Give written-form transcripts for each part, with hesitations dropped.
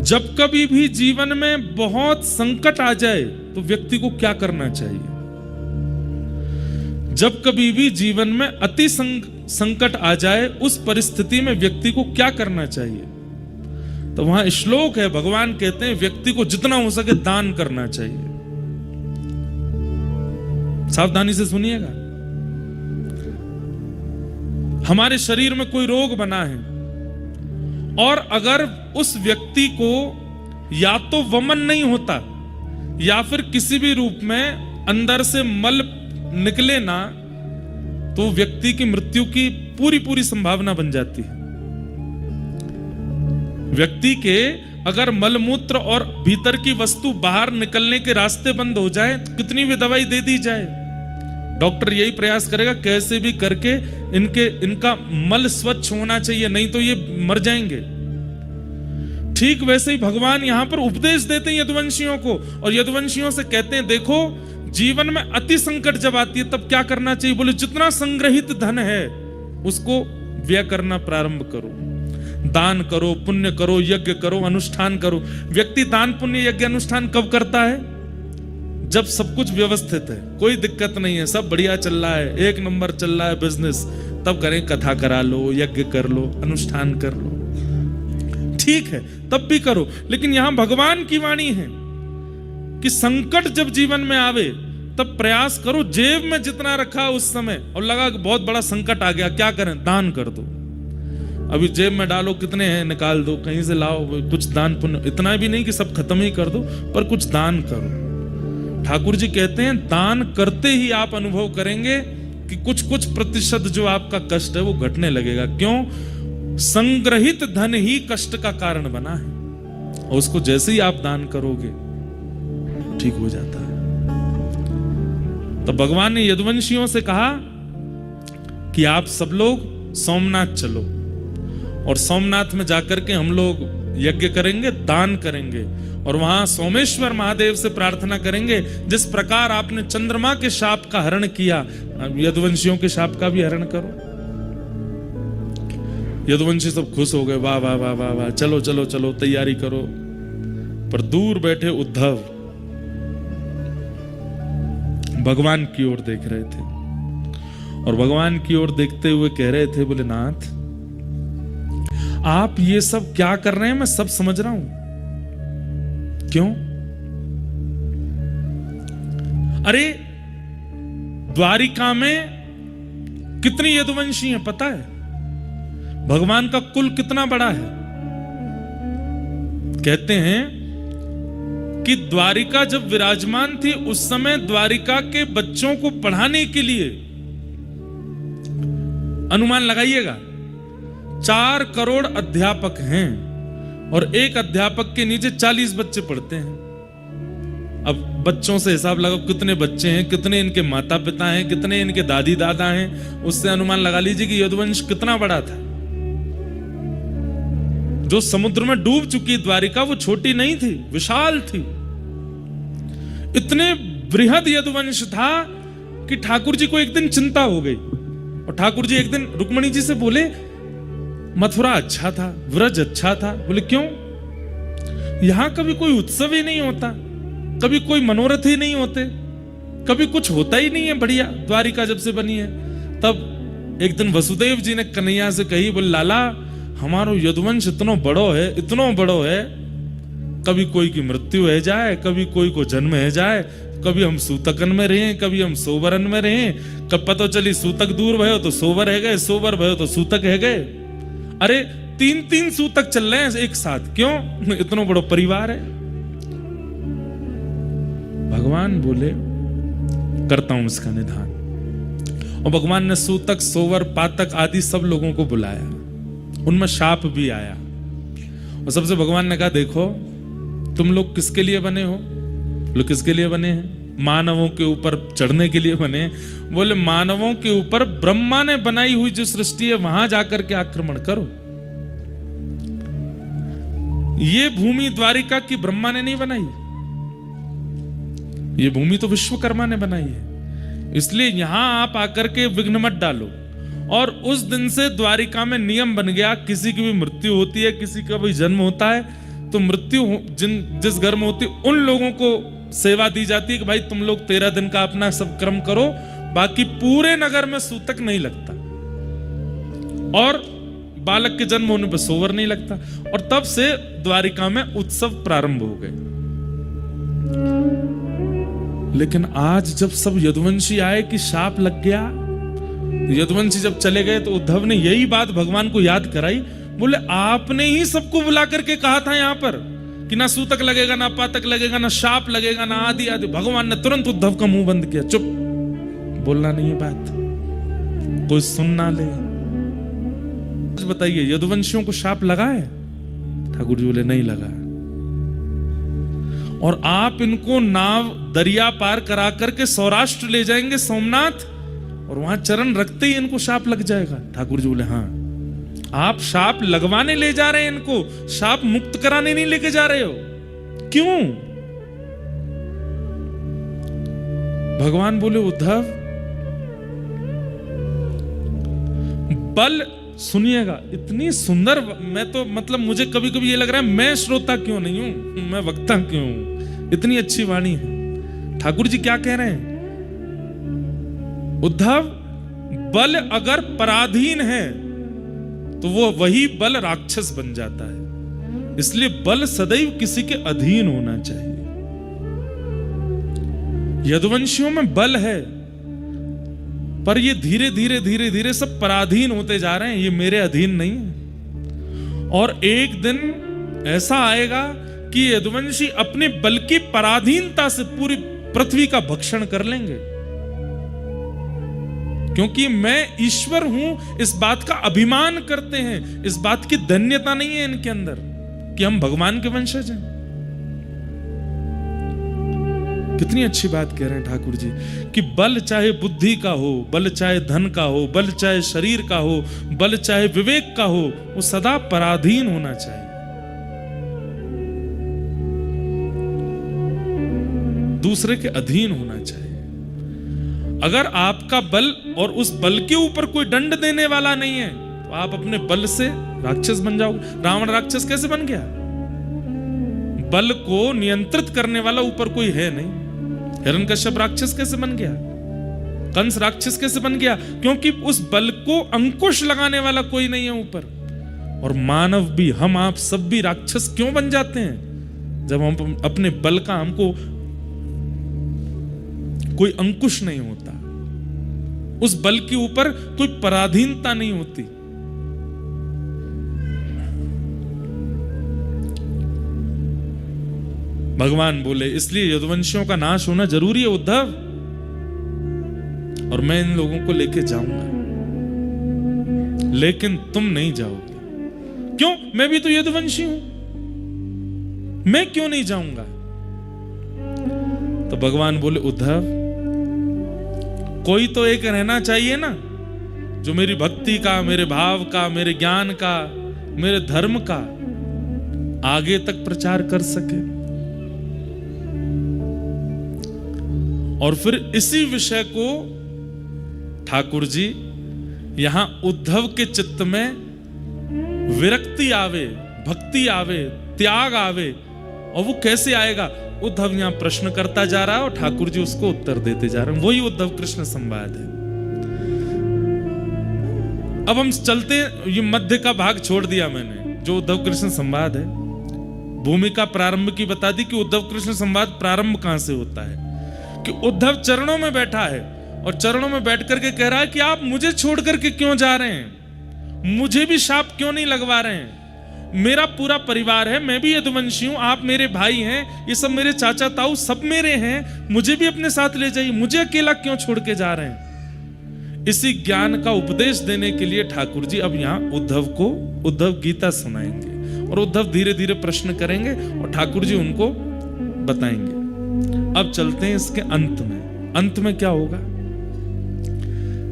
जब कभी भी जीवन में बहुत संकट आ जाए तो व्यक्ति को क्या करना चाहिए? जब कभी भी जीवन में अति संकट आ जाए उस परिस्थिति में व्यक्ति को क्या करना चाहिए? तो वहां श्लोक है, भगवान कहते हैं व्यक्ति को जितना हो सके दान करना चाहिए। सावधानी से सुनिएगा। हमारे शरीर में कोई रोग बना है और अगर उस व्यक्ति को या तो वमन नहीं होता या फिर किसी भी रूप में अंदर से मल निकले ना, तो व्यक्ति की मृत्यु की पूरी संभावना बन जाती है। व्यक्ति के अगर मलमूत्र और भीतर की वस्तु बाहर निकलने के रास्ते बंद हो जाए, कितनी भी दवाई दे दी जाए, डॉक्टर यही प्रयास करेगा कैसे भी करके इनका मल स्वच्छ होना चाहिए, नहीं तो ये मर जाएंगे। ठीक वैसे ही भगवान यहां पर उपदेश देते हैं यदुवंशियों को, और यदुवंशियों से कहते हैं देखो जीवन में अति संकट जब आती है तब क्या करना चाहिए? बोले जितना संग्रहित धन है उसको व्यय करना प्रारंभ करो, दान करो, पुण्य करो, यज्ञ करो, अनुष्ठान करो। व्यक्ति दान पुण्य यज्ञ अनुष्ठान कब करता है? जब सब कुछ व्यवस्थित है, कोई दिक्कत नहीं है, सब बढ़िया चल रहा है, एक नंबर चल रहा है बिजनेस, तब करें, कथा करा लो, यज्ञ कर लो, अनुष्ठान कर लो, ठीक है, तब भी करो। लेकिन यहां भगवान की वाणी है कि संकट जब जीवन में आवे तब प्रयास करो, जेब में जितना रखा उस समय और लगा कि बहुत बड़ा संकट आ गया, क्या करें? दान कर दो। अभी जेब में डालो, कितने हैं निकाल दो, कहीं से लाओ, कुछ दान पुण्य, इतना भी नहीं कि सब खत्म ही कर दो, पर कुछ दान करो। ठाकुर जी कहते हैं दान करते ही आप अनुभव करेंगे कि कुछ प्रतिशत जो आपका कष्ट है वो घटने लगेगा। क्यों? संग्रहित धन ही कष्ट का कारण बना है, और उसको जैसे ही आप दान करोगे ठीक हो जाता है। तो भगवान ने यदुवंशियों से कहा कि आप सब लोग सोमनाथ चलो, और सोमनाथ में जाकर के हम लोग यज्ञ करेंगे, दान करेंगे, और वहां सोमेश्वर महादेव से प्रार्थना करेंगे जिस प्रकार आपने चंद्रमा के शाप का हरण किया, यदुवंशियों के शाप का भी हरण करो। यदुवंशी सब खुश हो गए, वाह वाह वाह वाह वाह, चलो चलो चलो तैयारी करो। पर दूर बैठे उद्धव भगवान की ओर देख रहे थे, और भगवान की ओर देखते हुए कह रहे थे, बोले नाथ आप ये सब क्या कर रहे हैं? मैं सब समझ रहा हूं, क्यों? अरे द्वारिका में कितनी यदुवंशी हैं पता है? भगवान का कुल कितना बड़ा है? कहते हैं कि द्वारिका जब विराजमान थी उस समय द्वारिका के बच्चों को पढ़ाने के लिए, अनुमान लगाइएगा, 4 करोड़ अध्यापक हैं, और एक अध्यापक के नीचे 40 बच्चे पढ़ते हैं। अब बच्चों से हिसाब लगाओ कितने बच्चे हैं, कितने इनके माता पिता हैं, कितने इनके दादी दादा हैं, उससे अनुमान लगा लीजिए कि यदुवंश कितना बड़ा था। जो समुद्र में डूब चुकी द्वारिका वो छोटी नहीं थी, विशाल थी। इतने बृहद यदुवंश था कि ठाकुर जी को एक दिन चिंता हो गई, और ठाकुर जी एक दिन रुक्मणी जी से बोले मथुरा अच्छा था, व्रज अच्छा था। बोले क्यों? यहां कभी कोई उत्सव ही नहीं होता, कभी कोई मनोरथ ही नहीं होते, कभी कुछ होता ही नहीं है बढ़िया, द्वारिका जब से बनी है। तब एक दिन वसुदेव जी ने कन्हैया से कही, बोले लाला हमारो यदुवंश इतना बड़ो है, कभी कोई की मृत्यु है जाए, कभी कोई को जन्म है जाए, कभी हम सूतकन में रहे, कभी हम सोवरन में रहे, कब पता चली सूतक दूर भयो तो सोवर है गए, सोवर भयो तो सूतक है गए। अरे 3 सूतक चल रहे हैं एक साथ, क्यों? इतना बड़ा परिवार है। भगवान बोले करता हूं इसका निधान, और भगवान ने सूतक, सोवर, पातक आदि सब लोगों को बुलाया, उनमें शाप भी आया, और सबसे भगवान ने कहा देखो तुम लोग किसके लिए बने हो? लोग किसके लिए बने हैं? मानवों के ऊपर चढ़ने के लिए बने। बोले मानवों के ऊपर ब्रह्मा ने बनाई हुई जो सृष्टि है वहां जाकर के आक्रमण करो। ये भूमि द्वारिका की ब्रह्मा ने नहीं बनाई, ये भूमि तो विश्वकर्मा ने बनाई है, इसलिए यहां आप आकर के विघ्न मत डालो। और उस दिन से द्वारिका में नियम बन गया, किसी की भी मृत्यु होती है, किसी का भी जन्म होता है तो मृत्यु जिस घर में होती उन लोगों को सेवा दी जाती है कि भाई तुम लोग 13 दिन का अपना सब कर्म करो, बाकी पूरे नगर में सूतक नहीं लगता, और बालक के जन्म होने पर सोवर नहीं लगता। और तब से द्वारिका में उत्सव प्रारंभ हो गए। लेकिन आज जब सब यदुवंशी आए कि शाप लग गया, यदुवंशी जब चले गए तो उद्धव ने यही बात भगवान को याद कराई। बोले आपने ही सबको बुला करके कहा था यहां पर कि ना सूतक लगेगा, ना पातक लगेगा, ना शाप लगेगा, ना आदि आदि। भगवान ने तुरंत उद्धव का मुंह बंद किया, चुप, बोलना नहीं है बात, कोई सुन ना ले। बताइए यदुवंशियों को शाप लगा है? ठाकुर जी बोले नहीं लगा। और आप इनको नाव दरिया पार करा करके सौराष्ट्र ले जाएंगे सोमनाथ, और वहां चरण रखते ही इनको शाप लग जाएगा। ठाकुर जी बोले हाँ, आप शाप लगवाने ले जा रहे हैं, इनको शाप मुक्त कराने नहीं लेके जा रहे हो। क्यों? भगवान बोले उद्धव बल, सुनिएगा इतनी सुंदर, मैं तो मतलब मुझे कभी कभी ये लग रहा है मैं श्रोता क्यों नहीं हूं, मैं वक्ता क्यों हूं, इतनी अच्छी वाणी है। ठाकुर जी क्या कह रहे हैं? उद्धव बल अगर पराधीन है तो वो वही बल राक्षस बन जाता है, इसलिए बल सदैव किसी के अधीन होना चाहिए। यदुवंशियों में बल है, पर ये धीरे धीरे धीरे धीरे सब पराधीन होते जा रहे हैं, ये मेरे अधीन नहीं है। और एक दिन ऐसा आएगा कि यदुवंशी अपने बल की पराधीनता से पूरी पृथ्वी का भक्षण कर लेंगे, क्योंकि मैं ईश्वर हूं इस बात का अभिमान करते हैं। इस बात की धन्यता नहीं है इनके अंदर कि हम भगवान के वंशज हैं। कितनी अच्छी बात कह रहे हैं ठाकुर जी कि बल चाहे बुद्धि का हो, बल चाहे धन का हो, बल चाहे शरीर का हो, बल चाहे विवेक का हो, वो सदा पराधीन होना चाहिए, दूसरे के अधीन होना चाहिए। अगर आपका बल और उस बल के ऊपर कोई दंड देने वाला नहीं है तो आप अपने बल से राक्षस बन जाओगे। रावण राक्षस कैसे बन गया? बल को नियंत्रित करने वाला ऊपर कोई है नहीं। हिरण्यकश्यप राक्षस कैसे बन गया? कंस राक्षस कैसे बन गया? क्योंकि उस बल को अंकुश लगाने वाला कोई नहीं है ऊपर। और मानव भी, हम आप सब भी राक्षस क्यों बन जाते हैं? जब हम अपने बल का, हमको कोई अंकुश नहीं होता, उस बल के ऊपर कोई पराधीनता नहीं होती। भगवान बोले इसलिए यदुवंशियों का नाश होना जरूरी है उद्धव, और मैं इन लोगों को लेके जाऊंगा, लेकिन तुम नहीं जाओगे। क्यों? मैं भी तो यदुवंशी हूं, मैं क्यों नहीं जाऊंगा? तो भगवान बोले उद्धव कोई तो एक रहना चाहिए ना, जो मेरी भक्ति का, मेरे भाव का, मेरे ज्ञान का, मेरे धर्म का आगे तक प्रचार कर सके। और फिर इसी विषय को ठाकुर जी यहां उद्धव के चित्त में विरक्ति आवे, भक्ति आवे, त्याग आवे। और वो कैसे आएगा? उद्धव यहां प्रश्न करता जा रहा है और ठाकुर जी उसको उत्तर देते जा रहे हैं। वही उद्धव कृष्ण संवाद है। अब हम चलते हैं, ये मध्य का भाग छोड़ दिया मैंने, जो उद्धव कृष्ण संवाद है। भूमिका प्रारंभ की बता दी कि उद्धव कृष्ण संवाद प्रारंभ कहां से होता है, कि उद्धव चरणों में बैठा है और चरणों में बैठ करके कह रहा है कि आप मुझे छोड़ करके क्यों जा रहे हैं, मुझे भी शाप क्यों नहीं लगवा रहे हैं, मेरा पूरा परिवार है, मैं भी यदुवंशी हूं, आप मेरे भाई हैं, ये सब मेरे चाचा ताऊ सब मेरे हैं, मुझे भी अपने साथ ले जाइए, मुझे अकेला क्यों छोड़ के जा रहे हैं। इसी ज्ञान का उपदेश देने के लिए ठाकुर जी अब यहाँ उद्धव को उद्धव गीता सुनाएंगे, और उद्धव धीरे धीरे प्रश्न करेंगे और ठाकुर जी उनको बताएंगे। अब चलते हैं इसके अंत में। अंत में क्या होगा?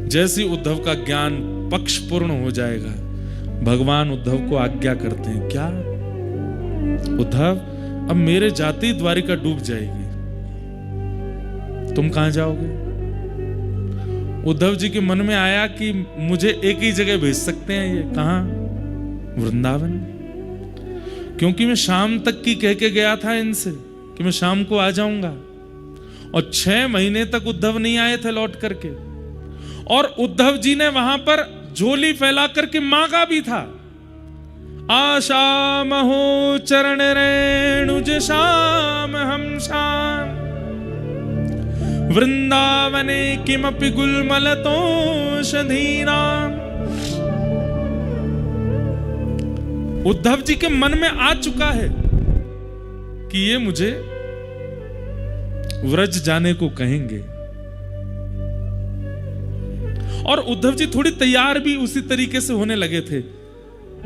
जैसे उद्धव का ज्ञान पक्ष पूर्ण हो जाएगा, भगवान उद्धव को आज्ञा करते हैं, क्या उद्धव अब मेरे जाते द्वारिका डूब जाएगी, तुम कहां जाओगे? उद्धव जी के मन में आया कि मुझे एक ही जगह भेज सकते हैं, ये कहां? वृंदावन। क्योंकि मैं शाम तक की कह के गया था इनसे कि मैं शाम को आ जाऊंगा, और 6 महीने तक उद्धव नहीं आए थे लौट करके। और उद्धव जी ने वहां पर झोली फैला करके मांगा भी था, आशा महो चरण रेणुज श्याम हम श्याम, वृंदावने किमपि गुलमलतोषधीनाम। उद्धव जी के मन में आ चुका है कि ये मुझे व्रज जाने को कहेंगे, और उद्धव जी थोड़ी तैयार भी उसी तरीके से होने लगे थे।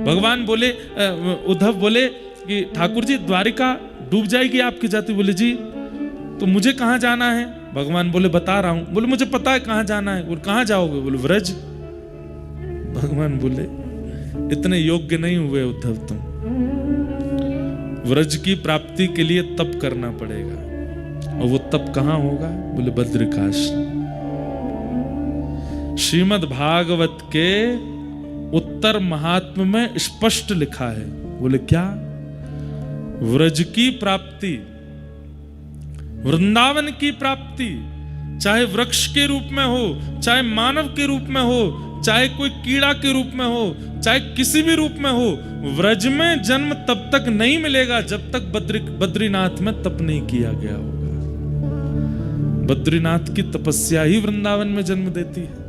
भगवान बोले, उद्धव बोले कि ठाकुर जी द्वारिका डूब जाएगी आपकी जाति। बोले जी तो मुझे कहां जाना है? भगवान बोले बता रहा हूं। बोले मुझे पता है कहां जाना है। बोले कहां जाओगे? बोले व्रज। भगवान बोले इतने योग्य नहीं हुए उद्धव तुम, व्रज की प्राप्ति के लिए तप करना पड़ेगा। और वो तप कहां होगा? बोले बद्रिकाश्रम। श्रीमद् भागवत के उत्तर महात्म्य में स्पष्ट लिखा है। बोले क्या? व्रज की प्राप्ति, वृंदावन की प्राप्ति, चाहे वृक्ष के रूप में हो, चाहे मानव के रूप में हो, चाहे कोई कीड़ा के रूप में हो, चाहे किसी भी रूप में हो, व्रज में जन्म तब तक नहीं मिलेगा जब तक बद्रीनाथ में तप नहीं किया गया होगा। बद्रीनाथ की तपस्या ही वृंदावन में जन्म देती है।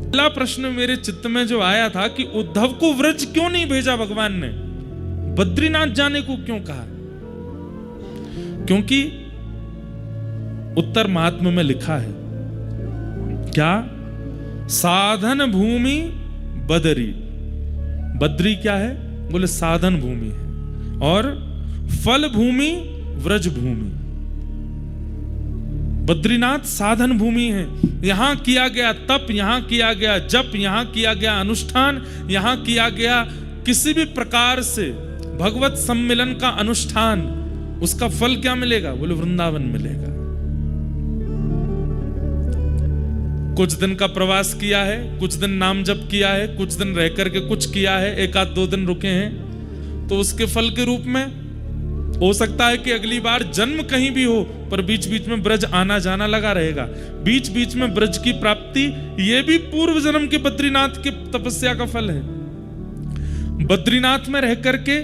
पहला प्रश्न मेरे चित्त में जो आया था कि उद्धव को व्रज क्यों नहीं भेजा भगवान ने, बद्रीनाथ जाने को क्यों कहा? क्योंकि उत्तर महात्म्य में लिखा है क्या? साधन भूमि बदरी। बद्री क्या है? बोले साधन भूमि है, और फल भूमि व्रज भूमि। बद्रीनाथ साधन भूमि है, यहां किया गया तप, यहां किया गया जप, यहां किया गया अनुष्ठान, यहां किया गया किसी भी प्रकार से भगवत सम्मिलन का अनुष्ठान, उसका फल क्या मिलेगा? बोले वृंदावन मिलेगा। कुछ दिन का प्रवास किया है, कुछ दिन नाम जप किया है, कुछ दिन रह करके कुछ किया है, 1-2 दिन रुके हैं, तो उसके फल के रूप में हो सकता है कि अगली बार जन्म कहीं भी हो, पर बीच बीच में ब्रज आना जाना लगा रहेगा। बीच बीच में ब्रज की प्राप्ति, यह भी पूर्व जन्म के बद्रीनाथ के तपस्या का फल है। बद्रीनाथ में रह करके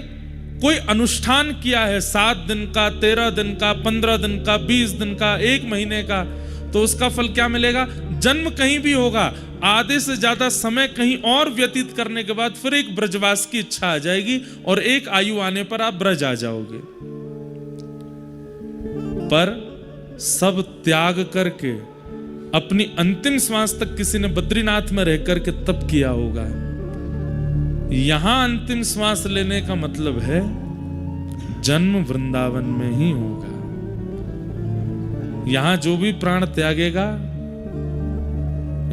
कोई अनुष्ठान किया है, 7 दिन का, 13 दिन का, 15 दिन का, 20 दिन का, 1 महीने का, तो उसका फल क्या मिलेगा? जन्म कहीं भी होगा, आधे से ज्यादा समय कहीं और व्यतीत करने के बाद फिर एक ब्रजवास की इच्छा आ जाएगी, और एक आयु आने पर आप ब्रज आ जाओगे। पर सब त्याग करके अपनी अंतिम श्वास तक किसी ने बद्रीनाथ में रह करके तप किया होगा। यहां अंतिम श्वास लेने का मतलब है जन्म वृंदावन में ही होगा। यहां जो भी प्राण त्यागेगा,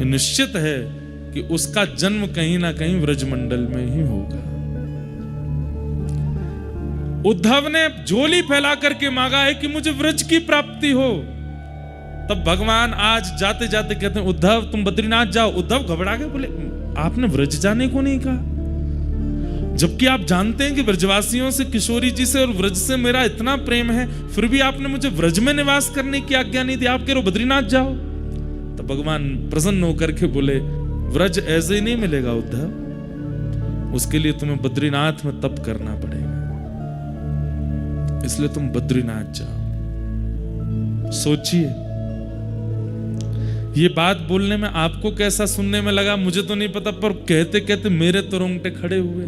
निश्चित है कि उसका जन्म कहीं ना कहीं व्रजमंडल में ही होगा। उद्धव ने झोली फैला करके मांगा है कि मुझे व्रज की प्राप्ति हो। तब भगवान आज जाते जाते कहते हैं उद्धव तुम बद्रीनाथ जाओ। उद्धव घबरा गए, बोले आपने व्रज जाने को नहीं कहा, जबकि आप जानते हैं कि ब्रजवासियों से, किशोरी जी से और व्रज से मेरा इतना प्रेम है, फिर भी आपने मुझे व्रज में निवास करने की आज्ञा नहीं दी, आप कह रहे हो बद्रीनाथ जाओ। तो भगवान प्रसन्न होकर के बोले व्रज ऐसे ही नहीं मिलेगा उद्धव, उसके लिए तुम्हें बद्रीनाथ में तप करना पड़ेगा, इसलिए तुम बद्रीनाथ जाओ। सोचिए, ये बात बोलने में आपको कैसा सुनने में लगा मुझे तो नहीं पता, पर कहते कहते मेरे तो रोंगटे खड़े हुए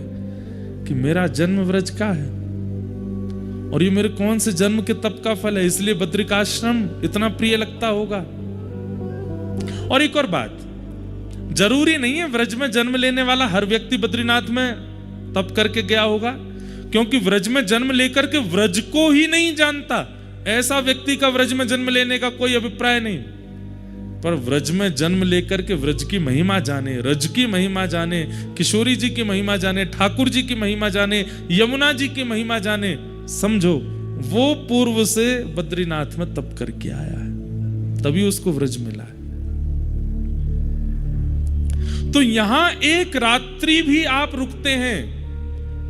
कि मेरा जन्म व्रज का है, और ये मेरे कौन से जन्म के तप का फल है, इसलिए बद्रिकाश्रम इतना प्रिय लगता होगा। और एक और बात, जरूरी नहीं है व्रज में जन्म लेने वाला हर व्यक्ति बद्रीनाथ में तप करके गया होगा, क्योंकि व्रज में जन्म लेकर के व्रज को ही नहीं जानता ऐसा व्यक्ति का व्रज में जन्म लेने का कोई अभिप्राय नहीं। पर व्रज में जन्म लेकर के व्रज की महिमा जाने, रज की महिमा जाने, किशोरी जी की महिमा जाने, ठाकुर जी की महिमा जाने, यमुना जी की महिमा जाने, समझो वो पूर्व से बद्रीनाथ में तप करके आया है, तभी उसको व्रज मिला है। तो यहां एक रात्रि भी आप रुकते हैं,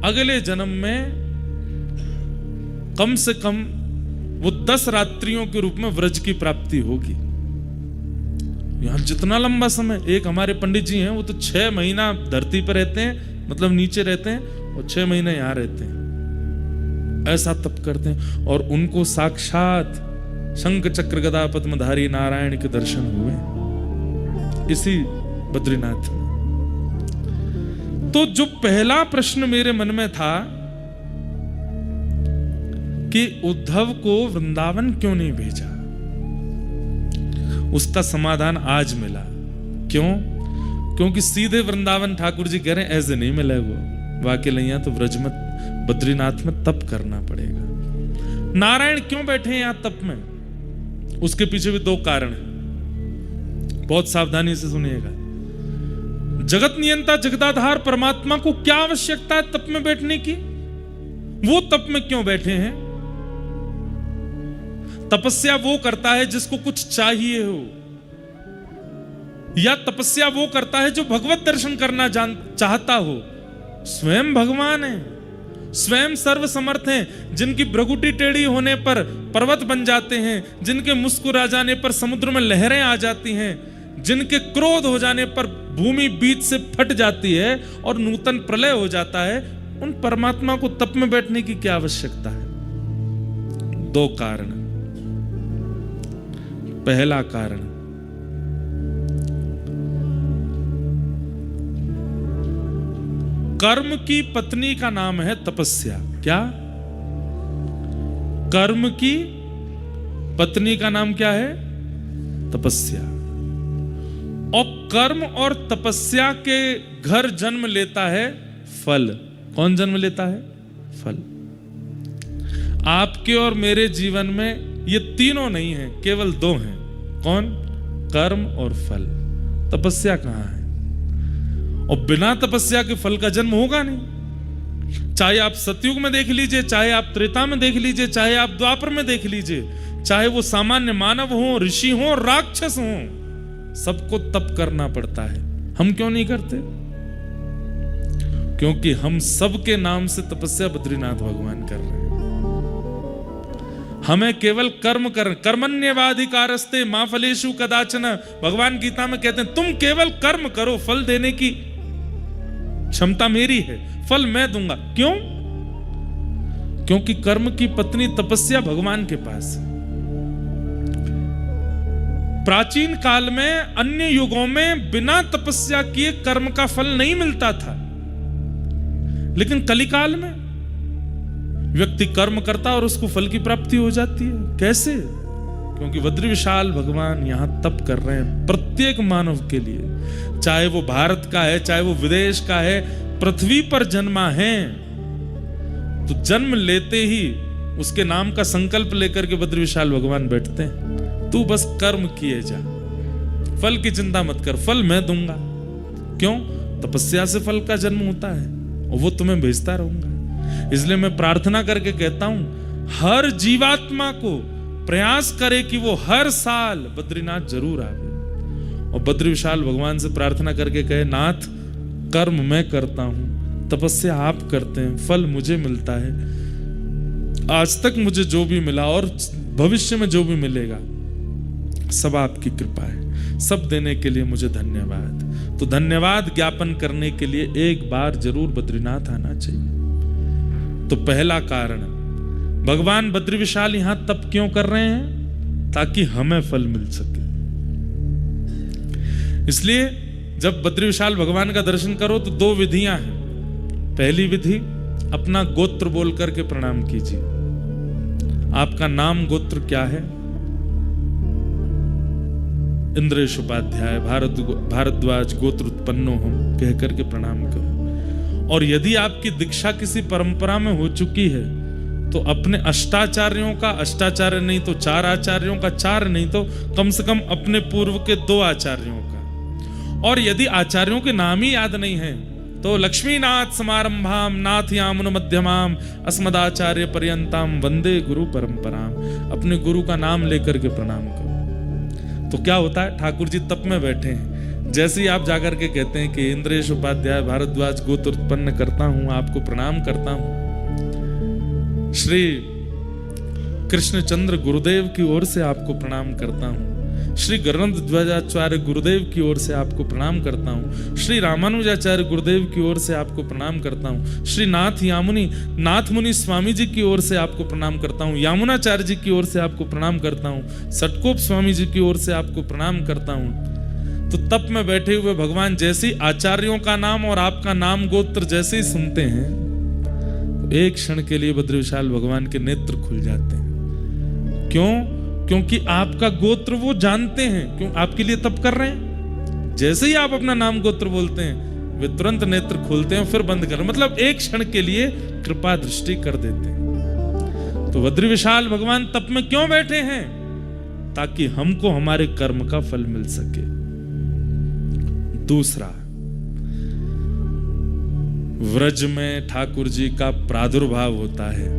अगले जन्म में कम से कम वो 10 रात्रियों के रूप में व्रज की प्राप्ति होगी। यहां जितना लंबा समय, एक हमारे पंडित जी हैं, वो तो 6 महीना धरती पर रहते हैं, मतलब नीचे रहते हैं, और 6 महीने यहां रहते हैं, ऐसा तप करते हैं, और उनको साक्षात शंख चक्र गदा पद्मधारी नारायण के दर्शन हुए इसी बद्रीनाथ में। तो जो पहला प्रश्न मेरे मन में था कि उद्धव को वृंदावन क्यों नहीं भेजा, उसका समाधान आज मिला। क्यों? क्योंकि सीधे वृंदावन ठाकुर जी कह रहे हैं ऐसे नहीं मिलेगा, वाकई नहीं तो व्रज में बद्रीनाथ में तप करना पड़ेगा। नारायण क्यों बैठे हैं यहां तप में, उसके पीछे भी 2 कारण हैं, बहुत सावधानी से सुनिएगा। जगत नियंता जगदाधार परमात्मा को क्या आवश्यकता है तप में बैठने की, वो तप में क्यों बैठे हैं? तपस्या वो करता है जिसको कुछ चाहिए हो, या तपस्या वो करता है जो भगवत दर्शन करना चाहता हो। स्वयं भगवान है, स्वयं सर्व समर्थ हैं, जिनकी भ्रगुटी टेढ़ी होने पर पर्वत बन जाते हैं, जिनके मुस्कुरा जाने पर समुद्र में लहरें आ जाती हैं, जिनके क्रोध हो जाने पर भूमि बीच से फट जाती है और नूतन प्रलय हो जाता है, उन परमात्मा को तप में बैठने की क्या आवश्यकता है? 2 कारण। पहला कारण, कर्म की पत्नी का नाम है तपस्या। क्या? कर्म की पत्नी का नाम क्या है? तपस्या। और कर्म और तपस्या के घर जन्म लेता है फल। कौन जन्म लेता है? फल। आपके और मेरे जीवन में ये तीनों नहीं हैं, केवल 2 हैं। कौन? कर्म और फल। तपस्या कहां है? और बिना तपस्या के फल का जन्म होगा नहीं। चाहे आप सतयुग में देख लीजिए, चाहे आप त्रेता में देख लीजिए, चाहे आप द्वापर में देख लीजिए, चाहे वो सामान्य मानव हो, ऋषि हो, राक्षस हो, सबको तप करना पड़ता है। हम क्यों नहीं करते? क्योंकि हम सबके नाम से तपस्या बद्रीनाथ भगवान कर रहे हैं। हमें केवल कर्म कर, कर्मण्येवाधिकारस्ते मा फलेषु कदाचन, भगवान गीता में कहते हैं तुम केवल कर्म करो, फल देने की क्षमता मेरी है, फल मैं दूंगा। क्यों? क्योंकि कर्म की पत्नी तपस्या भगवान के पास है। प्राचीन काल में, अन्य युगों में बिना तपस्या किए कर्म का फल नहीं मिलता था, लेकिन कलिकाल में व्यक्ति कर्म करता और उसको फल की प्राप्ति हो जाती है। कैसे? क्योंकि बद्री विशाल भगवान यहां तप कर रहे हैं प्रत्येक मानव के लिए, चाहे वो भारत का है, चाहे वो विदेश का है, पृथ्वी पर जन्मा है तो जन्म लेते ही उसके नाम का संकल्प लेकर के बद्री विशाल भगवान बैठते हैं। तू बस कर्म किए जा, फल की चिंता मत कर, फल मैं दूंगा। क्यों? तपस्या से फल का जन्म होता है और वो तुम्हें भेजता रहूंगा। इसलिए मैं प्रार्थना करके कहता हूं, हर जीवात्मा को प्रयास करे कि वो हर साल बद्रीनाथ जरूर आवे और बद्री विशाल भगवान से प्रार्थना करके कहे, नाथ कर्म मैं करता हूं, तपस्या आप करते हैं, फल मुझे मिलता है। आज तक मुझे जो भी मिला और भविष्य में जो भी मिलेगा सब आपकी कृपा है, सब देने के लिए मुझे धन्यवाद। तो धन्यवाद ज्ञापन करने के लिए एक बार जरूर बद्रीनाथ आना चाहिए। तो पहला कारण, भगवान बद्री विशाल यहां तप क्यों कर रहे हैं? ताकि हमें फल मिल सके। इसलिए जब बद्री विशाल भगवान का दर्शन करो तो 2 विधियां हैं। पहली विधि, अपना गोत्र बोल करके प्रणाम कीजिए। आपका नाम गोत्र क्या है? इंद्रेश उपाध्याय, भारद्वाज गोत्र उत्पन्नो हम कह करके प्रणाम करो। और यदि आपकी दीक्षा किसी परंपरा में हो चुकी है तो अपने अष्टाचार्यों का, अष्टाचार्य नहीं तो 4 आचार्यों का, 4 नहीं तो कम से कम अपने पूर्व के 2 आचार्यों का। और यदि आचार्यों के नाम ही याद नहीं है तो लक्ष्मीनाथ समारंभाम नाथयामुन मध्यमाम अस्मदाचार्य पर्यंताम वंदे गुरु परंपराम। अपने गुरु का नाम लेकर के प्रणाम करो। तो क्या होता है? ठाकुर जी तप में बैठे हैं, जैसे ही आप जाकर के कहते हैं कि इंद्रेश उपाध्याय भारद्वाज गोत्र उत्पन्न करता हूं, आपको प्रणाम करता हूं, श्री कृष्णचंद्र गुरुदेव की ओर से आपको प्रणाम करता हूँ। श्री गरुड़ ध्वजाचार्य गुरुदेव की ओर से आपको प्रणाम करता हूँ। श्री रामानुजाचार्य गुरुदेव की ओर से आपको प्रणाम करता हूँ। श्री नाथ मुनि स्वामी जी की ओर से आपको प्रणाम करता हूँ। यामुनाचार्य जी की ओर से आपको प्रणाम करता हूँ। सटकोप स्वामी जी की ओर से आपको प्रणाम करता हूँ। तो तप में बैठे हुए भगवान जैसे ही आचार्यों का नाम और आपका नाम गोत्र जैसे ही सुनते हैं, तो एक क्षण के लिए बद्री विशाल भगवान के नेत्र खुल जाते हैं। क्यों? क्योंकि आपका गोत्र वो जानते हैं। क्यों? आपके लिए तप कर रहे हैं। जैसे ही आप अपना नाम गोत्र बोलते हैं, वे तुरंत नेत्र खोलते हैं, फिर बंद कर, मतलब एक क्षण के लिए कृपा दृष्टि कर देते हैं। तो बद्री विशाल भगवान तप में क्यों बैठे हैं? ताकि हमको हमारे कर्म का फल मिल सके। दूसरा, व्रज में ठाकुर जी का प्रादुर्भाव होता है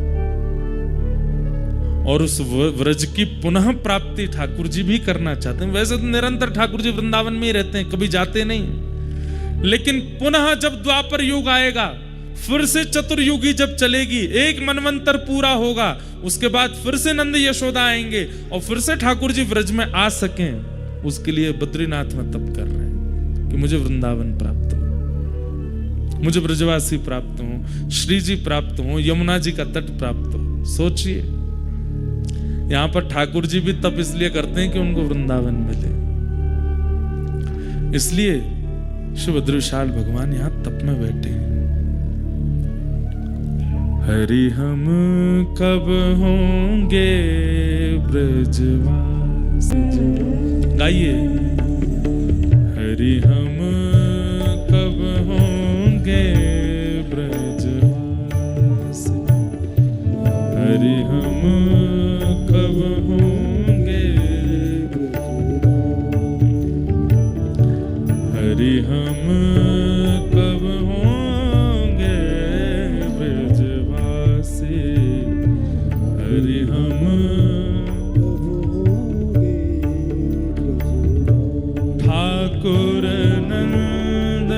और उस व्रज की पुनः प्राप्ति ठाकुर जी भी करना चाहते हैं। वैसे तो निरंतर ठाकुर जी वृंदावन में ही रहते हैं, कभी जाते नहीं, लेकिन पुनः जब द्वापर युग आएगा, फिर से चतुर्युगी जब चलेगी, एक मनवंतर पूरा होगा, उसके बाद फिर से नंद यशोदा आएंगे और फिर से ठाकुर जी व्रज में आ सकें, उसके लिए बद्रीनाथ में तप कर रहे हैं कि मुझे वृंदावन प्राप्त हो, मुझे ब्रजवासी प्राप्त हो, श्री जी प्राप्त हो, यमुना जी का तट प्राप्त हो। सोचिए, यहां पर ठाकुर जी भी तप इसलिए करते हैं कि उनको वृंदावन मिले। इसलिए श्री बद्री विशाल भगवान यहां तप में बैठे हैं। हरि हम कब होंगे ब्रजवासी, गाइए। हरि हम कब होंगे ब्रजवासी, हरि हम कब होंगे, हरि हम कब होंगे ब्रजवासी, हरि हम ठाकुर नंद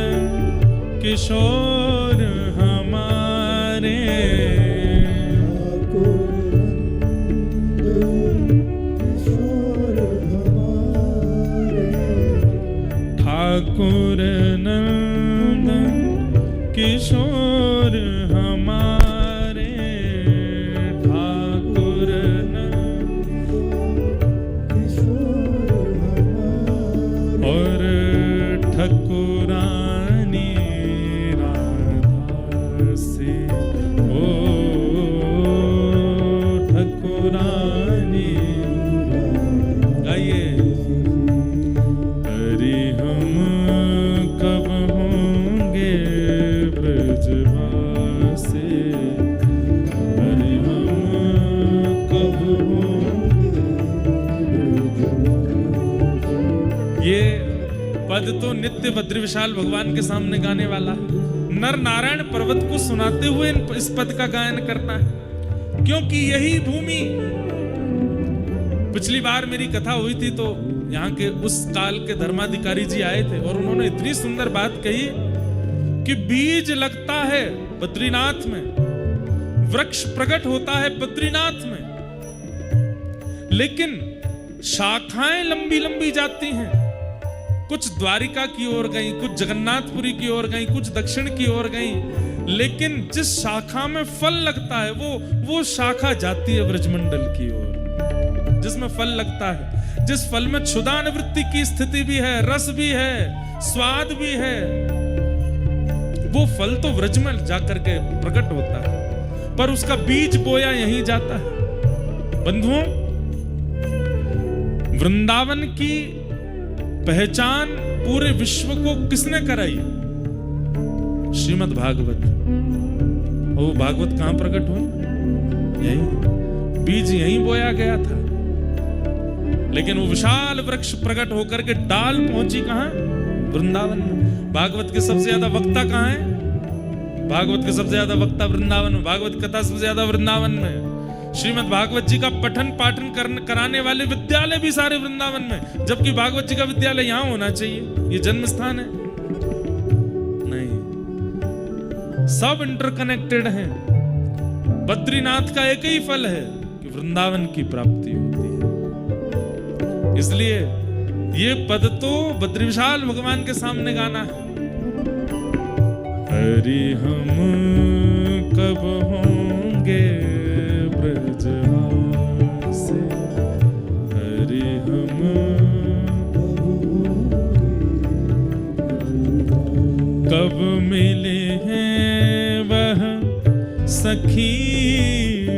किशोर हमारे, ठाकुर नंद किशोर हमारे, ठाकुर नंद किशोर हमारे, और ठकुरानी राधा से, ओ ठकुरानी, गाइए। हरि हम कब होंगे ब्रजवासी, हरि हम कब होंगे। ये पद तो नित्य बद्री विशाल भगवान के सामने गाने वाला है। नर नारायण पर्वत को सुनाते हुए इस पद का गायन करना है, क्योंकि यही भूमि, पिछली बार मेरी कथा हुई थी तो यहाँ के उस काल के धर्माधिकारी जी आए थे और उन्होंने इतनी सुंदर बात कही कि बीज लगता है बद्रीनाथ में, वृक्ष प्रकट होता है बद्रीनाथ में, लेकिन शाखाएं लंबी लंबी जाती हैं। कुछ द्वारिका की ओर गई, कुछ जगन्नाथपुरी की ओर गई, कुछ दक्षिण की ओर गई, लेकिन जिस शाखा में फल लगता है वो शाखा जाती है ब्रजमंडल की ओर, जिसमें फल लगता है, जिस फल में क्षुधा निवृत्ति की स्थिति भी है, रस भी है, स्वाद भी है, वो फल तो व्रज में जाकर के प्रकट होता है, पर उसका बीज बोया यहीं जाता है। बंधुओं, वृंदावन की पहचान पूरे विश्व को किसने कराई? श्रीमद् भागवत। और वो भागवत कहां प्रकट हुई? यहीं, बीज यहीं बोया गया था, लेकिन वो विशाल वृक्ष प्रकट होकर के डाल पहुंची कहां? वृंदावन में। भागवत के सबसे ज्यादा वक्ता कहां है? भागवत के सबसे ज्यादा वक्ता वृंदावन में, भागवत कथा सबसे ज्यादा वृंदावन में। श्रीमद् भागवत जी का पठन पाठन कराने वाले विद्यालय भी सारे वृंदावन में, जबकि भागवत जी का विद्यालय यहां होना चाहिए, ये जन्म स्थान है। नहीं, सब इंटरकनेक्टेड हैं। बद्रीनाथ का एक ही फल है कि वृंदावन की प्राप्ति होती है। इसलिए ये पद तो बद्रीविशाल भगवान के सामने गाना है। हरि हम कब होंगे ब्रजवासी, हरि हम कब मिले हैं वह सखी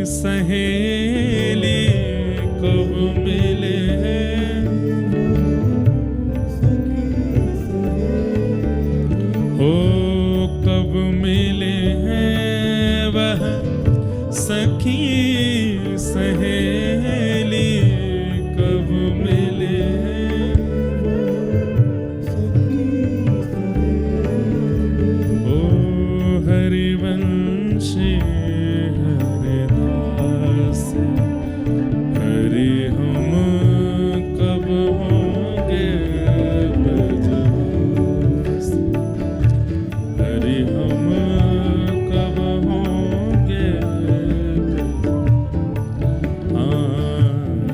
सहेली, कब मिले हैं हो, कब मिले हैं वह सखी सहेली, कब मिले हैं ओ हरिवंशी हरिदास, हरि हम कब होंगे ब्रजवासी, हरि हम कब होंगे, हाँ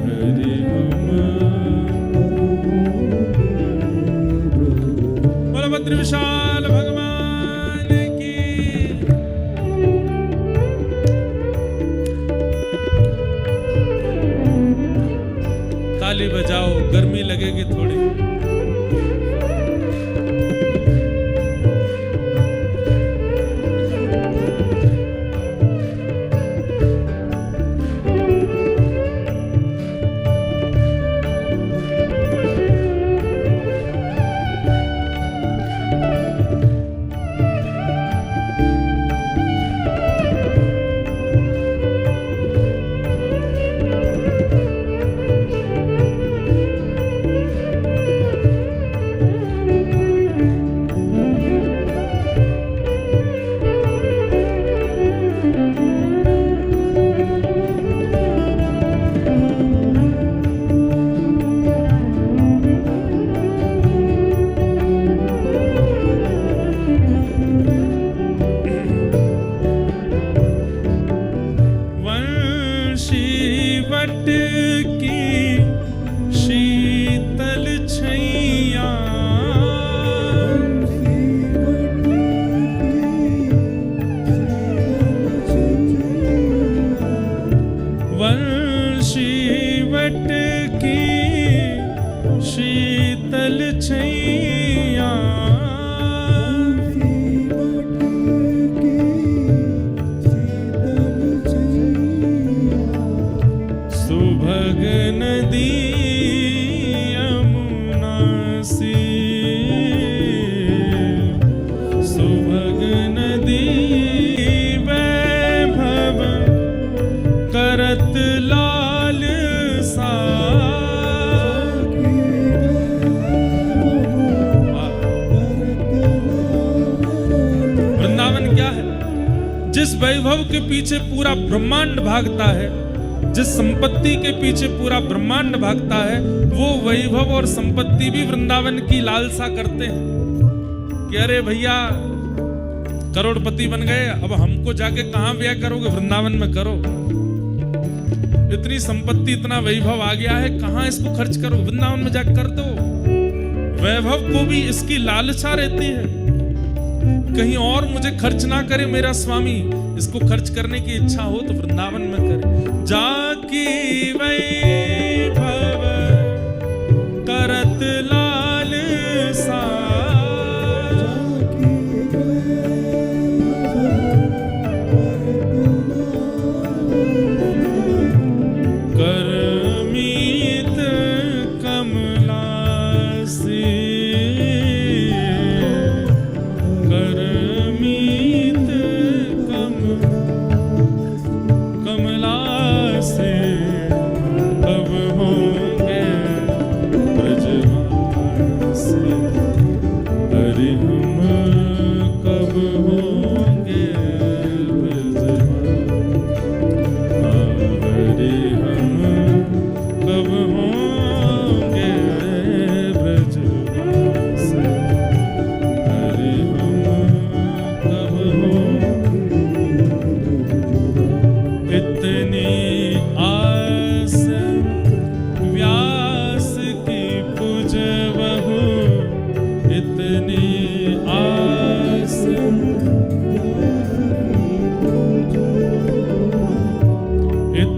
हरि हम। बोलो बद्रीविशाल भगवान की। ताली बजाओ, गर्मी लगेगी थोड़ी। वट की शीतल छैया, वंशी वट की शीतल छैया, सुभग नदी यमुना सी, सुभग नदी वैभव करत लाल सा। वृंदावन क्या है? जिस वैभव के पीछे पूरा ब्रह्मांड भागता है, जिस संपत्ति के पीछे पूरा ब्रह्मांड भागता है, वो वैभव और संपत्ति भी वृंदावन की लालसा करते हैं कि अरे भैया करोड़पति बन गए, अब हमको जाके कहां ब्याह करोगे, वृंदावन में करो। इतनी संपत्ति, इतना वैभव आ गया है, कहां इसको खर्च करो, वृंदावन में जाकर कर दो। वैभव को भी इसकी लालसा रहती है, कहीं और मुझे खर्च ना करे मेरा स्वामी, इसको खर्च करने की इच्छा हो तो वृंदावन में करे। जाकी वैभव करत लाल सा, करमीत कमलासी, करमीत कमलासी, कब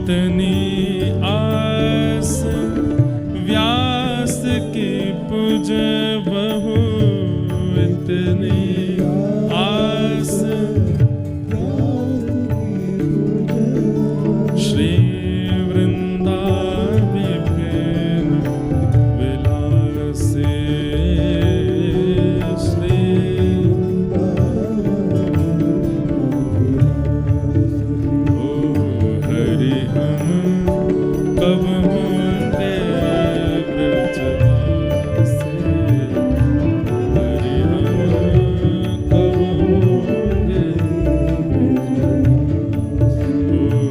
इतनी आस व्यास की पूज बहु, इतनी आस श्री वृंदा विपिन विलासे, श्री ओ हरि हम कब होंगे ब्रजवासी, हरि हम कब होंगे,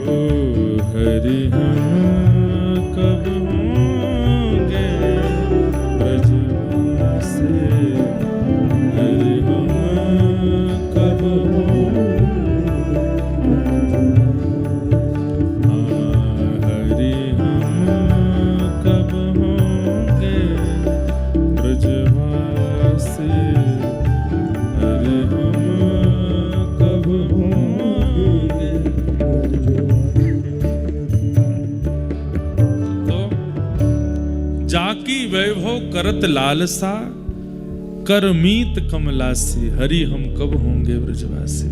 ओ हरि हम कब होंगे ब्रजवासी, हरि हम कब होंगे, हरि हम कब होंगे ब्रजवासी, हरि हम कब होंगे। तो जाकी वैभव करत लालसा, कर मीत कमलासी, हरि हम कब होंगे ब्रजवासी।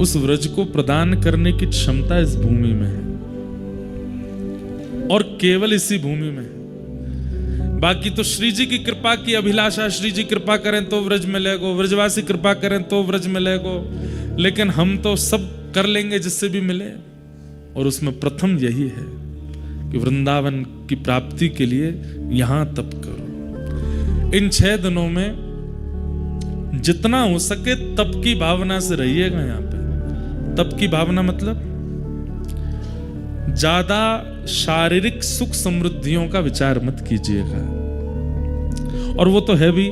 उस व्रज को प्रदान करने की क्षमता इस भूमि में है और केवल इसी भूमि में है। बाकी तो श्री जी की कृपा की अभिलाषा, श्री जी कृपा करें तो व्रज मिलेगो, व्रजवासी कृपा करें तो व्रज मिलेगो, लेकिन हम तो सब कर लेंगे जिससे भी मिले। और उसमें प्रथम यही है कि वृंदावन की प्राप्ति के लिए यहां तप करो। इन 6 दिनों में जितना हो सके तप की भावना से रहिएगा। यहां पे तप की भावना मतलब ज्यादा शारीरिक सुख समृद्धियों का विचार मत कीजिएगा, और वो तो है भी।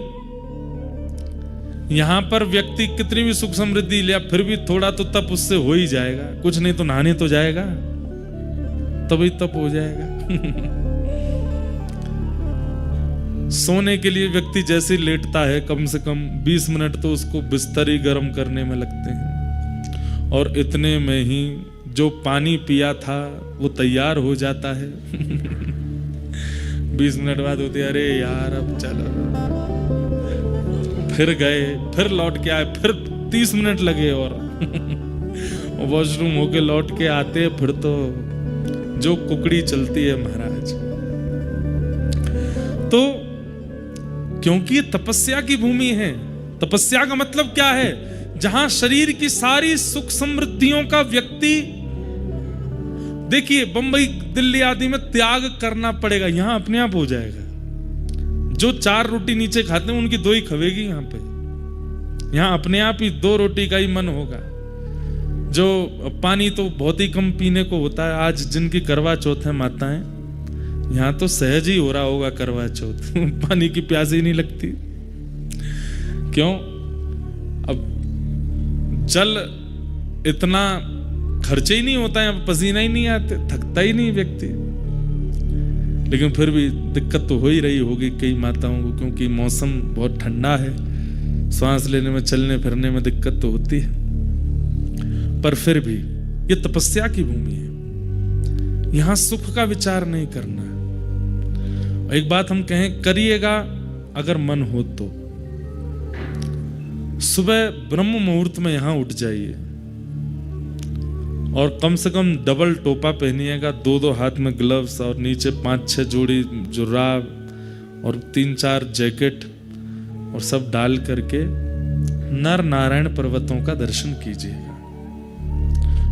यहां पर व्यक्ति कितनी भी सुख समृद्धि लिया फिर भी थोड़ा तो तप उससे हो ही जाएगा, कुछ नहीं तो नहाने तो जाएगा, तभी तप हो जाएगा। सोने के लिए व्यक्ति जैसे लेटता है कम से कम 20 मिनट तो उसको बिस्तर ही गर्म करने में लगते हैं, और इतने में ही जो पानी पिया था वो तैयार हो जाता है। 20 मिनट बाद होते अरे यार अब चलो, फिर गए, फिर लौट के आए, फिर 30 मिनट लगे और वॉशरूम होके लौट के आते, फिर तो जो कुकड़ी चलती है महाराज। तो क्योंकि ये तपस्या की भूमि है। तपस्या का मतलब क्या है? जहां शरीर की सारी सुख समृद्धियों का व्यक्ति, देखिए बंबई दिल्ली आदि में त्याग करना पड़ेगा, यहां अपने आप हो जाएगा। जो 4 रोटी नीचे खाते हैं उनकी 2 ही खवेगी यहां पे, यहां अपने आप ही 2 रोटी का ही मन होगा। जो पानी तो बहुत ही कम पीने को होता है। आज जिनकी करवा चौथ है माताएं, यहां तो सहज ही हो रहा होगा करवा चौथ। पानी की प्यास ही नहीं लगती। क्यों? अब जल इतना खर्चे ही नहीं होता है, पसीना ही नहीं आते, थकता ही नहीं व्यक्ति। लेकिन फिर भी दिक्कत तो हो ही रही होगी कई माताओं को, क्योंकि मौसम बहुत ठंडा है, सांस लेने में चलने फिरने में दिक्कत तो होती है। पर फिर भी ये तपस्या की भूमि है, यहां सुख का विचार नहीं करना। एक बात हम कहें, करिएगा अगर मन हो तो सुबह ब्रह्म मुहूर्त में यहां उठ जाइए और कम से कम डबल टोपा पहनिएगा, 2-2 हाथ में ग्लव्स और नीचे 5-6 जोड़ी जुराब और 3-4 जैकेट और सब डाल करके नर नारायण पर्वतों का दर्शन कीजिएगा।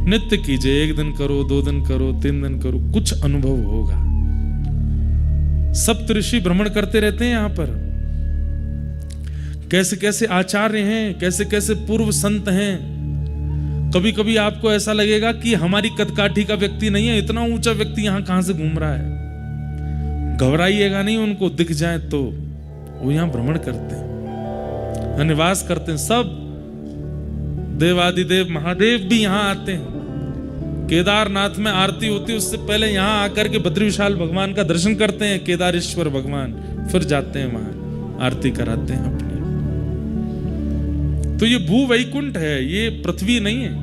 नित्य कीजिए, 1 दिन करो, 2 दिन करो, 3 दिन करो, कुछ अनुभव होगा। सप्त ऋषि भ्रमण करते रहते हैं यहां पर, कैसे कैसे आचार्य हैं, कैसे कैसे पूर्व संत हैं। कभी कभी आपको ऐसा लगेगा कि हमारी कदकाठी का व्यक्ति नहीं है, इतना ऊंचा व्यक्ति यहां कहां से घूम रहा है। घबराइएगा नहीं, उनको दिख जाए तो वो यहां भ्रमण करते हैं, निवास करते हैं। सब देवादिदेव महादेव भी यहां आते हैं। केदारनाथ में आरती होती है, उससे पहले यहां आकर के बद्री विशाल भगवान का दर्शन करते हैं, केदारेश्वर भगवान, फिर जाते हैं वहां आरती कराते हैं अपनी। तो ये भू वैकुंठ है, ये पृथ्वी नहीं है।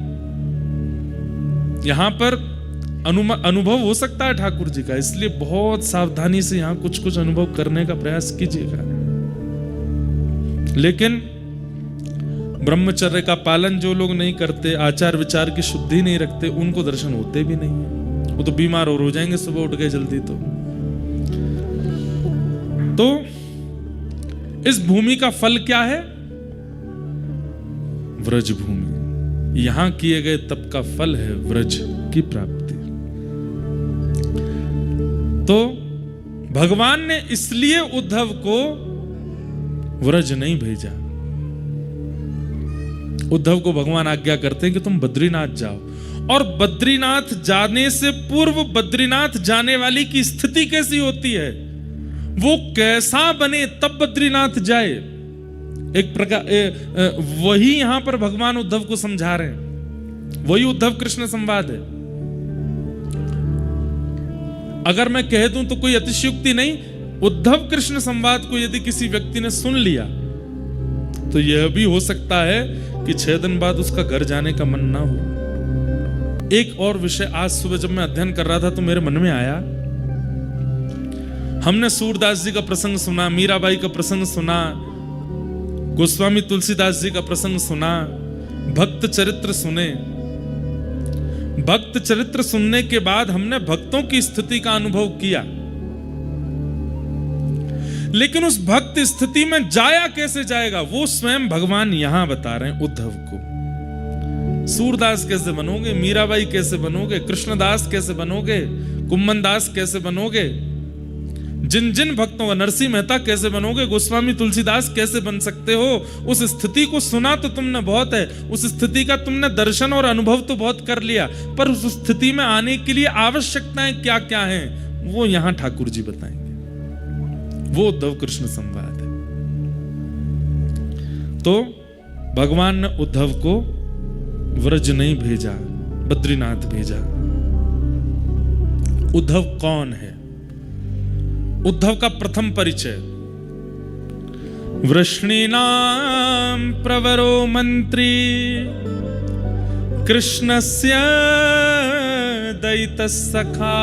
यहां पर अनुभव हो सकता है ठाकुर जी का, इसलिए बहुत सावधानी से यहां कुछ कुछ अनुभव करने का प्रयास कीजिएगा। लेकिन ब्रह्मचर्य का पालन जो लोग नहीं करते, आचार विचार की शुद्धि नहीं रखते, उनको दर्शन होते भी नहीं है। वो तो बीमार और हो जाएंगे सुबह उठ गए जल्दी। तो इस भूमि का फल क्या है? व्रज भूमि। यहां किए गए तप का फल है व्रज की प्राप्ति। तो भगवान ने इसलिए उद्धव को व्रज नहीं भेजा। उद्धव को भगवान आज्ञा करते हैं कि तुम बद्रीनाथ जाओ, और बद्रीनाथ जाने से पूर्व बद्रीनाथ जाने वाली की स्थिति कैसी होती है, वो कैसा बने तब बद्रीनाथ जाए। एक प्रकार वही यहां पर भगवान उद्धव को समझा रहे हैं, वही उद्धव कृष्ण संवाद है। अगर मैं कह दूं तो कोई अतिशयोक्ति नहीं। उद्धव कृष्ण संवाद को यदि किसी व्यक्ति ने सुन लिया तो यह भी हो सकता है कि 6 दिन बाद उसका घर जाने का मन ना हो। एक और विषय आज सुबह जब मैं अध्ययन कर रहा था तो मेरे मन में आया। हमने सूरदास जी का प्रसंग सुना, मीराबाई का प्रसंग सुना, गोस्वामी तुलसीदास जी का प्रसंग सुना, भक्त चरित्र सुने। भक्त चरित्र सुनने के बाद हमने भक्तों की स्थिति का अनुभव किया, लेकिन उस भक्त स्थिति में जाया कैसे जाएगा वो स्वयं भगवान यहां बता रहे हैं उद्धव को। सूरदास कैसे बनोगे, मीराबाई कैसे बनोगे, कृष्णदास कैसे बनोगे, कुम्मनदास कैसे बनोगे, जिन जिन भक्तों का, नरसिंह मेहता कैसे बनोगे, गोस्वामी तुलसीदास कैसे बन सकते हो। उस स्थिति को सुना तो तुमने बहुत है, उस स्थिति का तुमने दर्शन और अनुभव तो बहुत कर लिया, पर उस स्थिति में आने के लिए आवश्यकताएं क्या क्या हैं वो यहां ठाकुर जी बताएंगे। वो उद्धव कृष्ण संवाद है। तो भगवान ने उद्धव को व्रज नहीं भेजा, बद्रीनाथ भेजा। उद्धव कौन है? उद्धव का प्रथम परिचय, वृष्णीनां प्रवरो मंत्री कृष्णस्य दयितस्सखा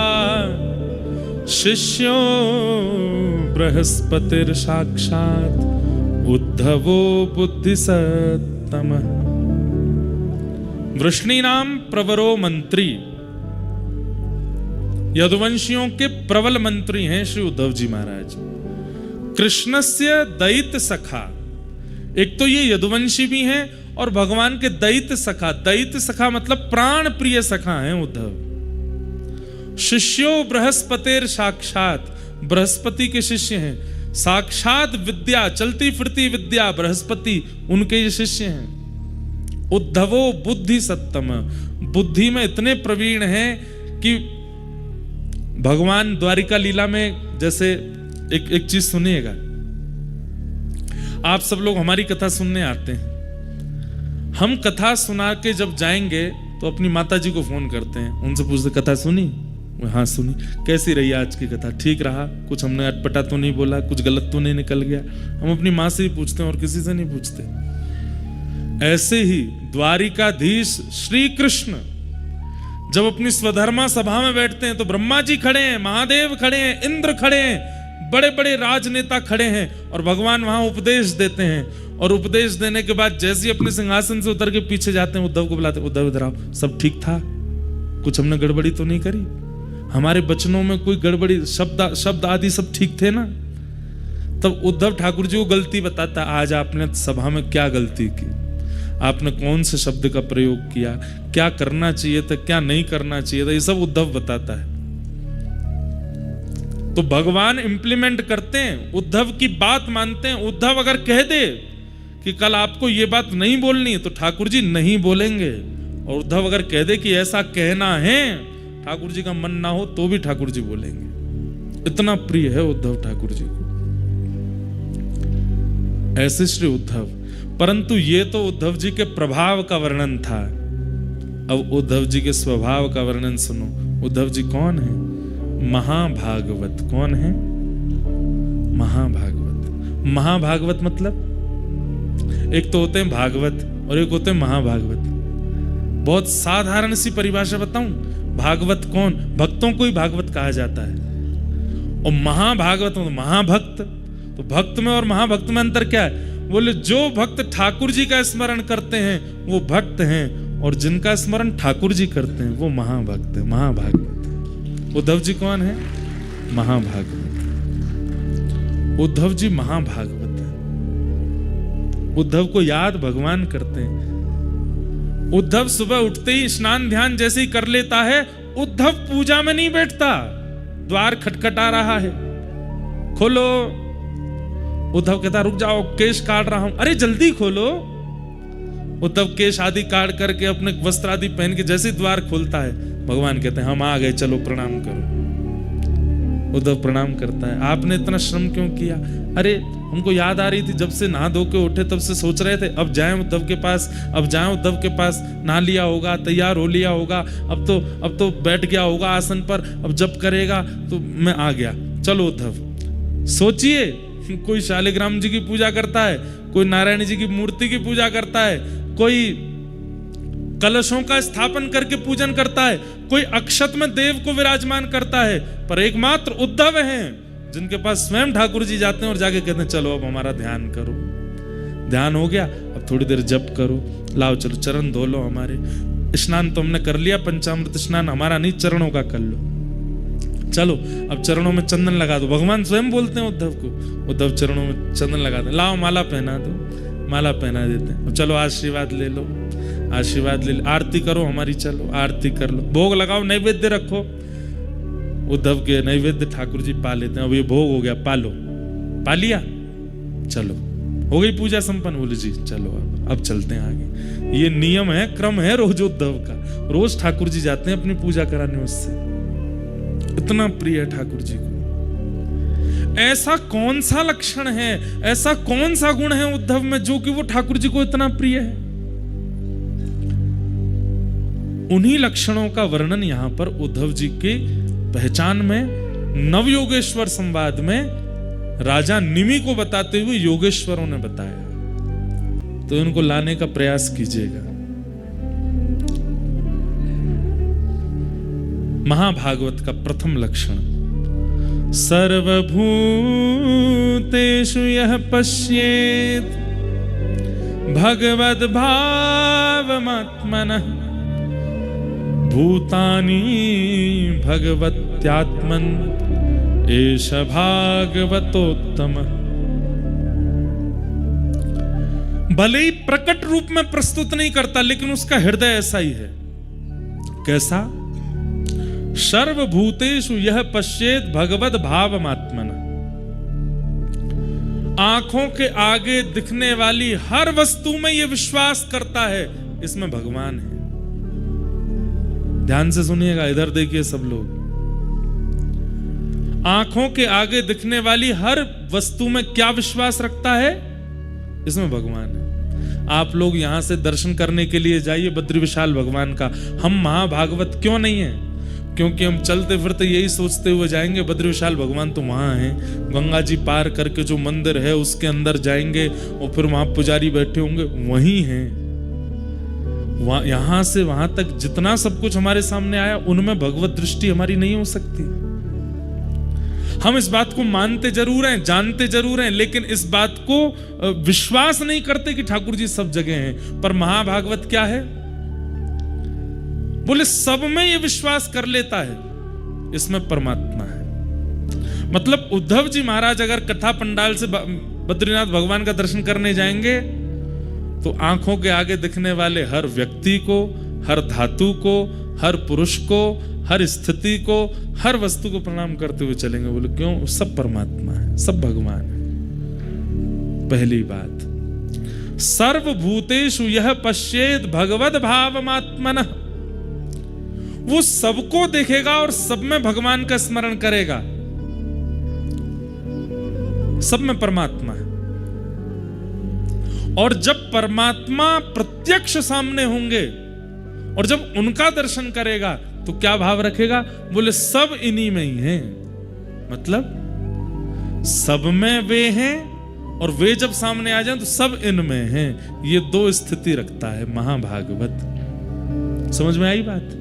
शिष्यो बृहस्पतिर साक्षात् उद्धवो बुद्धिसत्तमः। वृष्णीनां प्रवरो मंत्री, यदुवंशियों के प्रबल मंत्री हैं श्री उद्धव जी महाराज। कृष्णस्य दयित सखा, एक तो ये यदुवंशी भी हैं और भगवान के दयित सखा। दयित सखा मतलब प्राण प्रिय सखा हैं उद्धव। शिष्यो बृहस्पतिर साक्षात, बृहस्पति के शिष्य हैं। साक्षात विद्या, चलती फिरती विद्या, बृहस्पति उनके ये शिष्य हैं। उद्धवो बुद्धि सत्तम, बुद्धि में इतने प्रवीण हैं कि भगवान द्वारिका लीला में, जैसे एक चीज सुनिएगा, आप सब लोग हमारी कथा सुनने आते हैं, हम कथा सुना के जब जाएंगे तो अपनी माता जी को फोन करते हैं, उनसे पूछते कथा सुनी? हाँ सुनी। कैसी रही आज की कथा? ठीक रहा? कुछ हमने अटपटा तो नहीं बोला, कुछ गलत तो नहीं निकल गया? हम अपनी माँ से ही पूछते हैं और किसी से नहीं पूछते। ऐसे ही द्वारिकाधीश श्री कृष्ण जब अपनी स्वधर्मा सभा में बैठते हैं तो ब्रह्मा जी खड़े हैं, महादेव खड़े हैं, इंद्र खड़े हैं, बड़े बड़े राजनेता खड़े हैं, और भगवान वहां उपदेश देते हैं। और उपदेश देने के बाद जैसे ही अपने सिंहासन से उतर के पीछे जाते हैं, उद्धव को बुलाते हैं, उद्धव इधर आओ, सब ठीक था? कुछ हमने गड़बड़ी तो नहीं करी? हमारे वचनों में कोई गड़बड़ी, शब्द आदि सब ठीक थे ना? तब उद्धव ठाकुर जी को गलती बताता, आज आपने सभा में क्या गलती की, आपने कौन से शब्द का प्रयोग किया, क्या करना चाहिए था, क्या नहीं करना चाहिए था, ये सब उद्धव बताता है। तो भगवान इंप्लीमेंट करते हैं, उद्धव की बात मानते हैं। उद्धव अगर कह दे कि कल आपको ये बात नहीं बोलनी तो ठाकुर जी नहीं बोलेंगे, और उद्धव अगर कह दे कि ऐसा कहना है, ठाकुर जी का मन ना हो तो भी ठाकुर जी बोलेंगे। इतना प्रिय है उद्धव ठाकुर जी को। ऐसे श्री उद्धव। परंतु ये तो उद्धव जी के प्रभाव का वर्णन था। अब उद्धव जी के स्वभाव का वर्णन सुनो। उद्धव जी कौन है? महाभागवत। कौन है? महाभागवत। महाभागवत मतलब एक तो होते हैं भागवत और एक होते हैं महाभागवत। बहुत साधारण सी परिभाषा बताऊं, भागवत कौन? भक्तों को ही भागवत कहा जाता है। और महाभागवत महाभक्त, तो भक्त में और महाभक्त में अंतर क्या है? बोले जो भक्त ठाकुर जी का स्मरण करते हैं वो भक्त हैं, और जिनका स्मरण ठाकुर जी करते हैं वो महाभक्त है, महाभागवत। उद्धव जी कौन है? महाभागवत। उद्धव जी महाभागवत है। उद्धव को याद भगवान करते हैं। उद्धव सुबह उठते ही स्नान ध्यान जैसे ही कर लेता है, उद्धव पूजा में नहीं बैठता, द्वार खटखटा रहा है, खोलो। उद्धव कहता रुक जाओ, केश काट रहा हूं। अरे जल्दी खोलो। उद्धव केश आदि काट करके अपने वस्त्र आदि पहन के जैसे द्वार खोलता है, भगवान कहते हैं हम आ गए, चलो प्रणाम करो। उद्धव प्रणाम करता है। आपने इतना श्रम क्यों किया? अरे हमको याद आ रही थी, जब से नहा धो के उठे तब से सोच रहे थे अब जाएं उद्धव के पास, अब जाएं उद्धव के पास। नहा लिया होगा, तैयार हो लिया होगा, अब तो बैठ गया होगा आसन पर, अब जब करेगा तो मैं आ गया। चलो उद्धव, सोचिए, कोई शालिग्राम जी की पूजा करता है, कोई नारायण जी की मूर्ति की पूजा करता है, कोई कलशों का स्थापन करके पूजन करता है, कोई अक्षत में देव को विराजमान करता है, पर एकमात्र उद्धव हैं जिनके पास स्वयं ठाकुर जी जाते हैं और जाके कहते हैं चलो अब हमारा ध्यान करो। ध्यान हो गया, अब थोड़ी देर जप करो, लाओ चलो चरण धो लो हमारे। स्नान तो हमने कर लिया, पंचामृत स्नान हमारा नहीं, चरणों का कर लो। चलो अब चरणों में चंदन लगा दो। भगवान स्वयं बोलते हैं उद्धव को, उद्धव चरणों में चंदन लगा दो, लाओ माला पहना दो। माला पहना देते हैं। चलो आशीर्वाद ले लो, आशीर्वाद ले लो, आरती करो हमारी, चलो आरती कर लो, भोग लगाओ, नैवेद्य रखो। उद्धव के नैवेद्य ठाकुर जी पा लेते हैं। अब ये भोग हो गया, पालो, पा लिया, चलो हो गई पूजा संपन्न। बोले जी चलो अब चलते हैं आगे। ये नियम है, क्रम है रोज उद्धव का। रोज ठाकुर जी जाते हैं अपनी पूजा कराने उससे, इतना प्रिय है ठाकुर जी को। ऐसा कौन सा लक्षण है, ऐसा कौन सा गुण है उद्धव में जो कि वो ठाकुर जी को इतना प्रिय है? उन्हीं लक्षणों का वर्णन यहां पर उद्धव जी के पहचान में नवयोगेश्वर संवाद में राजा निमि को बताते हुए योगेश्वरों ने बताया। तो इनको लाने का प्रयास कीजिएगा। महाभागवत का प्रथम लक्षण, सर्वभूतेषु यः पश्येत् भगवद्भावमात्मनः भूतानि भगवत्यात्मन् एष भागवतोत्तम। भले ही प्रकट रूप में प्रस्तुत नहीं करता, लेकिन उसका हृदय ऐसा ही है। कैसा? सर्वभूतेषु यः पश्येत् भगवद भावमात्मना। आंखों के आगे दिखने वाली हर वस्तु में यह विश्वास करता है इसमें भगवान है। ध्यान से सुनिएगा, इधर देखिए सब लोग। आंखों के आगे दिखने वाली हर वस्तु में क्या विश्वास रखता है? इसमें भगवान है। आप लोग यहां से दर्शन करने के लिए जाइए बद्री विशाल भगवान का। हम महाभागवत क्यों नहीं है? क्योंकि हम चलते फिरते यही सोचते हुए जाएंगे बद्री विशाल भगवान तो वहां है। गंगा जी पार करके जो मंदिर है उसके अंदर जाएंगे और फिर वहां पुजारी बैठे होंगे, वही हैं। यहां से वहां तक जितना सब कुछ हमारे सामने आया, उनमें भगवत दृष्टि हमारी नहीं हो सकती। हम इस बात को मानते जरूर हैं, जानते जरूर हैं, लेकिन इस बात को विश्वास नहीं करते कि ठाकुर जी सब जगह हैं। पर महाभागवत क्या है? बोले सब में ये विश्वास कर लेता है इसमें परमात्मा है। मतलब उद्धव जी महाराज अगर कथा पंडाल से बद्रीनाथ भगवान का दर्शन करने जाएंगे तो आंखों के आगे दिखने वाले हर व्यक्ति को, हर धातु को, हर पुरुष को, हर स्थिति को, हर वस्तु को प्रणाम करते हुए चलेंगे। बोले क्यों? सब परमात्मा है, सब भगवान है। पहली बात, सर्वभूतेषु यः पश्येत् भगवद भावमात्मनः। वो सबको देखेगा और सब में भगवान का स्मरण करेगा। सब में परमात्मा है। और जब परमात्मा प्रत्यक्ष सामने होंगे और जब उनका दर्शन करेगा तो क्या भाव रखेगा? बोले सब इन्हीं में ही हैं। मतलब सब में वे हैं और वे जब सामने आ जाएं तो सब इनमें हैं। ये दो स्थिति रखता है महाभागवत। समझ में आई बात?